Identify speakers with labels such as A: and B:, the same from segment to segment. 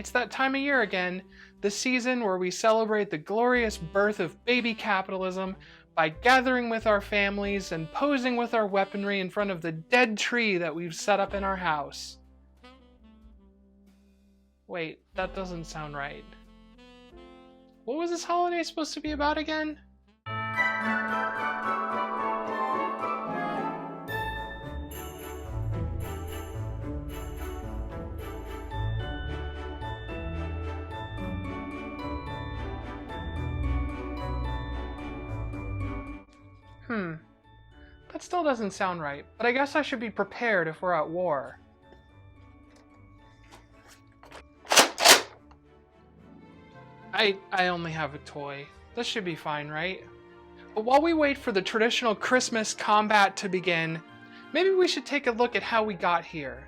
A: It's that time of year again, the season where we celebrate the glorious birth of baby capitalism by gathering with our families and posing with our weaponry in front of the dead tree that we've set up in our house. Wait, that doesn't sound right. What was this holiday supposed to be about again? That still doesn't sound right, but I guess I should be prepared if we're at war. I only have a toy. This should be fine, right? But while we wait for the traditional Christmas combat to begin, maybe we should take a look at how we got here.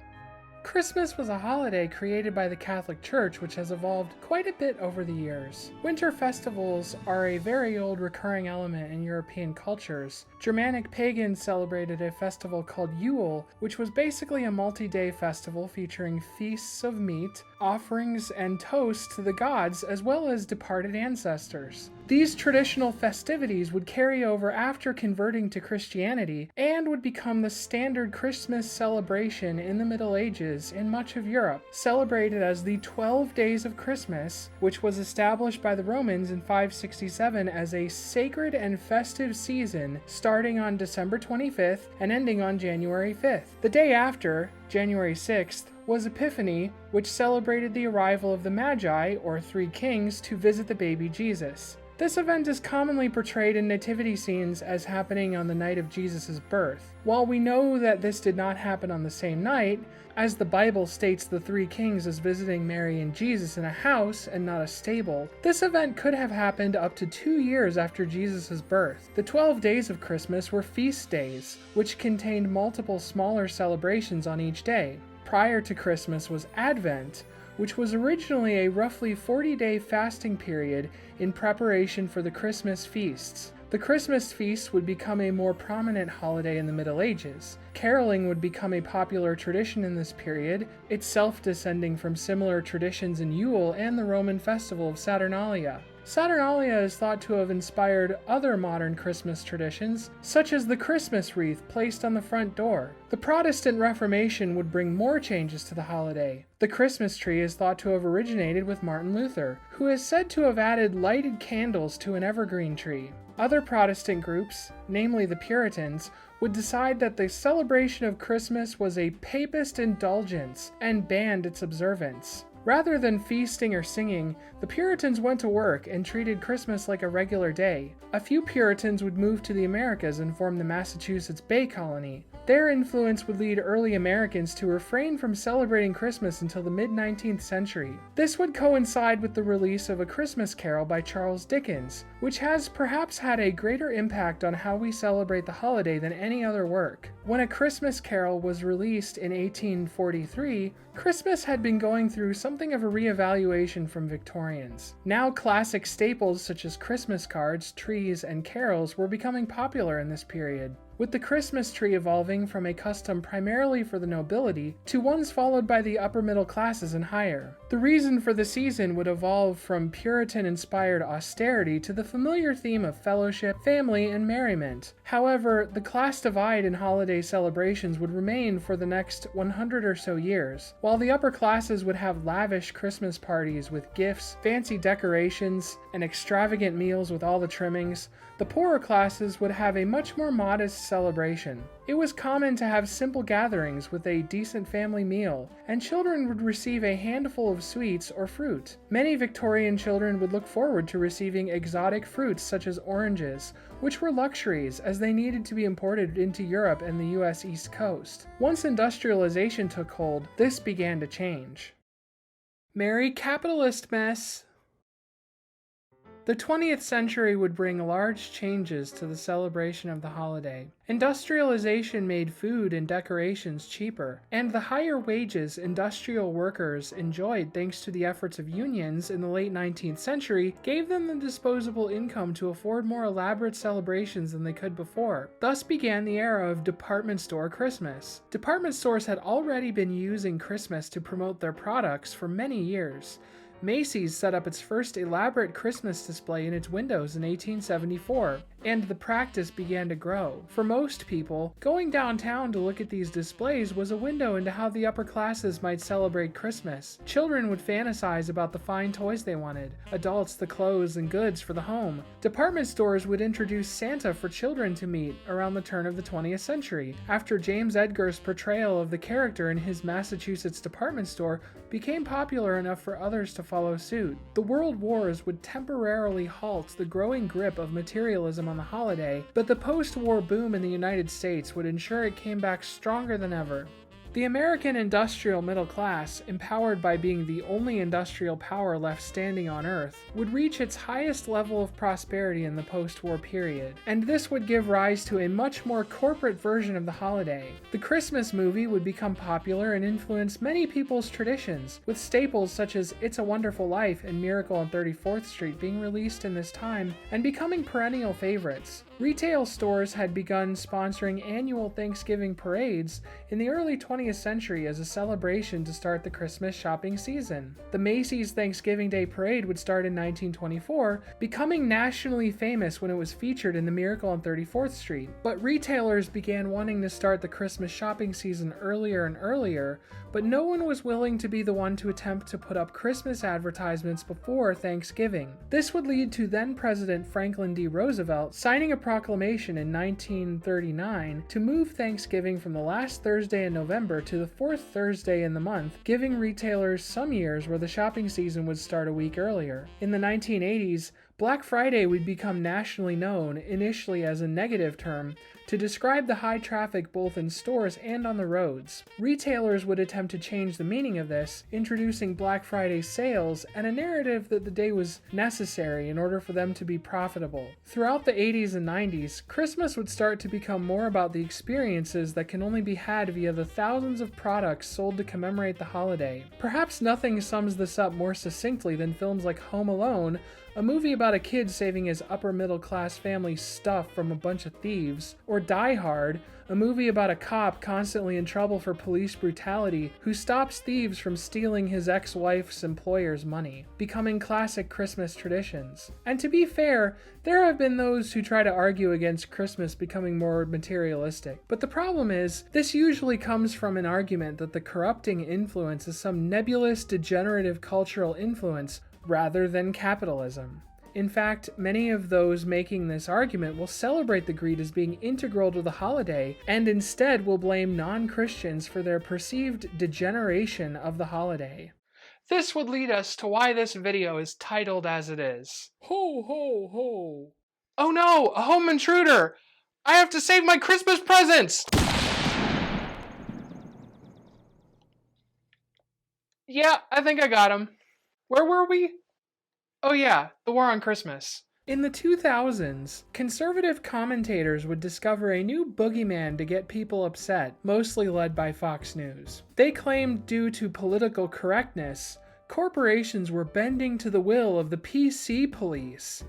A: Christmas was a holiday created by the Catholic Church which has evolved quite a bit over the years. Winter festivals are a very old recurring element in European cultures. Germanic pagans celebrated a festival called Yule, which was basically a multi-day festival featuring feasts of meat, offerings, and toasts to the gods as well as departed ancestors. These traditional festivities would carry over after converting to Christianity and would become the standard Christmas celebration in the Middle Ages in much of Europe, celebrated as the 12 Days of Christmas, which was established by the Romans in 567 as a sacred and festive season starting on December 25th and ending on January 5th. The day after, January 6th, was Epiphany, which celebrated the arrival of the Magi, or three kings, to visit the baby Jesus. This event is commonly portrayed in nativity scenes as happening on the night of Jesus' birth. While we know that this did not happen on the same night, as the Bible states the three kings as visiting Mary and Jesus in a house and not a stable, this event could have happened up to 2 years after Jesus' birth. The 12 days of Christmas were feast days, which contained multiple smaller celebrations on each day. Prior to Christmas was Advent, which was originally a roughly 40-day fasting period in preparation for the Christmas feasts. The Christmas feast would become a more prominent holiday in the Middle Ages. Caroling would become a popular tradition in this period, itself descending from similar traditions in Yule and the Roman festival of Saturnalia. Saturnalia is thought to have inspired other modern Christmas traditions, such as the Christmas wreath placed on the front door. The Protestant Reformation would bring more changes to the holiday. The Christmas tree is thought to have originated with Martin Luther, who is said to have added lighted candles to an evergreen tree. Other Protestant groups, namely the Puritans, would decide that the celebration of Christmas was a papist indulgence and banned its observance. Rather than feasting or singing, the Puritans went to work and treated Christmas like a regular day. A few Puritans would move to the Americas and form the Massachusetts Bay Colony. Their influence would lead early Americans to refrain from celebrating Christmas until the mid-19th century. This would coincide with the release of A Christmas Carol by Charles Dickens, which has perhaps had a greater impact on how we celebrate the holiday than any other work. When A Christmas Carol was released in 1843, Christmas had been going through something of a reevaluation from Victorians. Now classic staples such as Christmas cards, trees, and carols were becoming popular in this period, with the Christmas tree evolving from a custom primarily for the nobility to ones followed by the upper middle classes and higher. The reason for the season would evolve from Puritan-inspired austerity to the familiar theme of fellowship, family, and merriment. However, the class divide in holiday celebrations would remain for the next 100 or so years. While the upper classes would have lavish Christmas parties with gifts, fancy decorations, and extravagant meals with all the trimmings, the poorer classes would have a much more modest celebration. It was common to have simple gatherings with a decent family meal, and children would receive a handful of sweets or fruit. Many Victorian children would look forward to receiving exotic fruits such as oranges, which were luxuries as they needed to be imported into Europe and the US East Coast. Once industrialization took hold, this began to change. Merry capitalist mess! The 20th century would bring large changes to the celebration of the holiday. Industrialization made food and decorations cheaper, and the higher wages industrial workers enjoyed thanks to the efforts of unions in the late 19th century gave them the disposable income to afford more elaborate celebrations than they could before. Thus began the era of department store Christmas. Department stores had already been using Christmas to promote their products for many years. Macy's set up its first elaborate Christmas display in its windows in 1874, and the practice began to grow. For most people, going downtown to look at these displays was a window into how the upper classes might celebrate Christmas. Children would fantasize about the fine toys they wanted, adults the clothes and goods for the home. Department stores would introduce Santa for children to meet around the turn of the 20th century, after James Edgar's portrayal of the character in his Massachusetts department store became popular enough for others to follow suit. The world wars would temporarily halt the growing grip of materialism on the holiday, but the post-war boom in the United States would ensure it came back stronger than ever. The American industrial middle class, empowered by being the only industrial power left standing on Earth, would reach its highest level of prosperity in the post-war period, and this would give rise to a much more corporate version of the holiday. The Christmas movie would become popular and influence many people's traditions, with staples such as It's a Wonderful Life and Miracle on 34th Street being released in this time and becoming perennial favorites. Retail stores had begun sponsoring annual Thanksgiving parades in the early 20th century as a celebration to start the Christmas shopping season. The Macy's Thanksgiving Day Parade would start in 1924, becoming nationally famous when it was featured in the Miracle on 34th Street. But retailers began wanting to start the Christmas shopping season earlier and earlier, but no one was willing to be the one to attempt to put up Christmas advertisements before Thanksgiving. This would lead to then-President Franklin D. Roosevelt signing a proclamation in 1939 to move Thanksgiving from the last Thursday in November to the fourth Thursday in the month, giving retailers some years where the shopping season would start a week earlier. In the 1980s, Black Friday would become nationally known, initially as a negative term, to describe the high traffic both in stores and on the roads. Retailers would attempt to change the meaning of this, introducing Black Friday sales and a narrative that the day was necessary in order for them to be profitable. Throughout the 80s and 90s, Christmas would start to become more about the experiences that can only be had via the thousands of products sold to commemorate the holiday. Perhaps nothing sums this up more succinctly than films like Home Alone, a movie about a kid saving his upper-middle-class family's stuff from a bunch of thieves, or Die Hard, a movie about a cop constantly in trouble for police brutality who stops thieves from stealing his ex-wife's employer's money, becoming classic Christmas traditions. And to be fair, there have been those who try to argue against Christmas becoming more materialistic. But the problem is, this usually comes from an argument that the corrupting influence is some nebulous, degenerative cultural influence rather than capitalism. In fact, many of those making this argument will celebrate the greed as being integral to the holiday, and instead will blame non-Christians for their perceived degeneration of the holiday. This would lead us to why this video is titled as it is. Ho ho ho! Oh no! A home intruder! I have to save my Christmas presents! Yeah, I think I got him. Where were we? Oh yeah, the war on Christmas. In the 2000s, conservative commentators would discover a new boogeyman to get people upset, mostly led by Fox News. They claimed due to political correctness, corporations were bending to the will of the PC police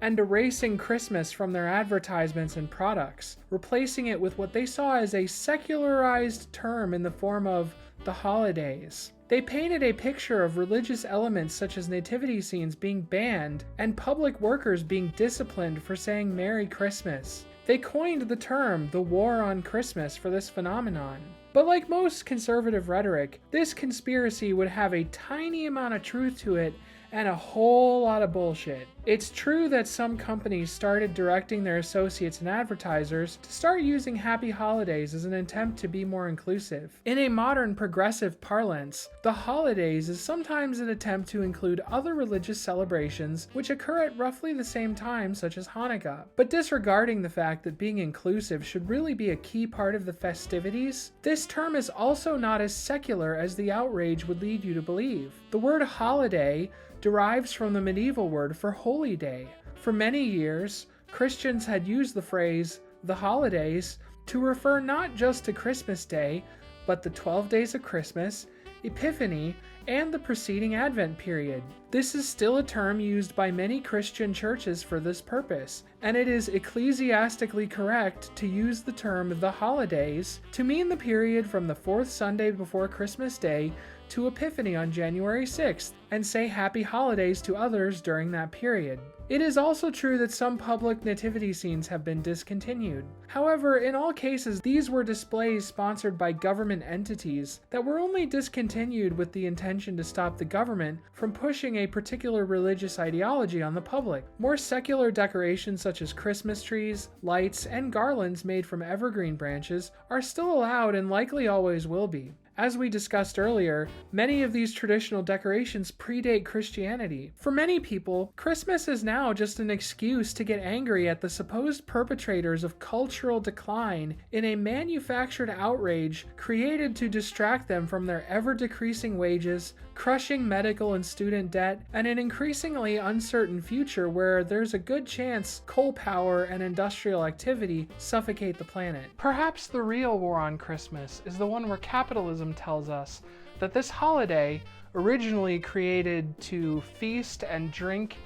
A: and erasing Christmas from their advertisements and products, replacing it with what they saw as a secularized term in the form of the holidays. They painted a picture of religious elements such as nativity scenes being banned and public workers being disciplined for saying Merry Christmas. They coined the term the war on Christmas for this phenomenon. But like most conservative rhetoric, this conspiracy would have a tiny amount of truth to it and a whole lot of bullshit. It's true that some companies started directing their associates and advertisers to start using Happy Holidays as an attempt to be more inclusive. In a modern progressive parlance, the holidays is sometimes an attempt to include other religious celebrations which occur at roughly the same time, such as Hanukkah. But disregarding the fact that being inclusive should really be a key part of the festivities, this term is also not as secular as the outrage would lead you to believe. The word holiday derives from the medieval word for holy day. For many years, Christians had used the phrase, the holidays, to refer not just to Christmas Day, but the 12 days of Christmas, Epiphany, and the preceding Advent period. This is still a term used by many Christian churches for this purpose, and it is ecclesiastically correct to use the term the holidays to mean the period from the fourth Sunday before Christmas Day to Epiphany on January 6th, and say happy holidays to others during that period. It is also true that some public nativity scenes have been discontinued. However, in all cases, these were displays sponsored by government entities that were only discontinued with the intention to stop the government from pushing a particular religious ideology on the public. More secular decorations such as Christmas trees, lights, and garlands made from evergreen branches are still allowed and likely always will be. As we discussed earlier, many of these traditional decorations predate Christianity. For many people, Christmas is now just an excuse to get angry at the supposed perpetrators of cultural decline in a manufactured outrage created to distract them from their ever-decreasing wages, crushing medical and student debt, and an increasingly uncertain future where there's a good chance coal power and industrial activity suffocate the planet. Perhaps the real war on Christmas is the one where capitalism tells us that this holiday, originally created to feast and drink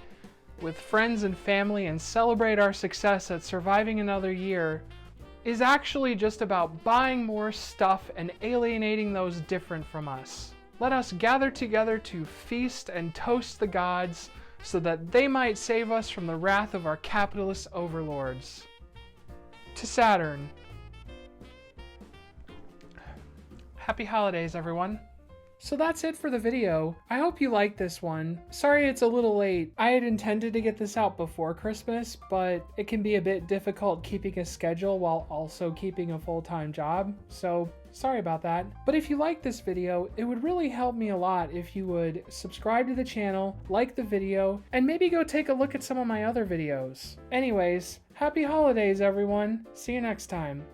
A: with friends and family and celebrate our success at surviving another year, is actually just about buying more stuff and alienating those different from us. Let us gather together to feast and toast the gods so that they might save us from the wrath of our capitalist overlords. To Saturn. Happy holidays, everyone. So that's it for the video. I hope you liked this one. Sorry it's a little late. I had intended to get this out before Christmas, but it can be a bit difficult keeping a schedule while also keeping a full-time job, so sorry about that. But if you like this video, it would really help me a lot if you would subscribe to the channel, like the video, and maybe go take a look at some of my other videos. Anyways, happy holidays, everyone. See you next time.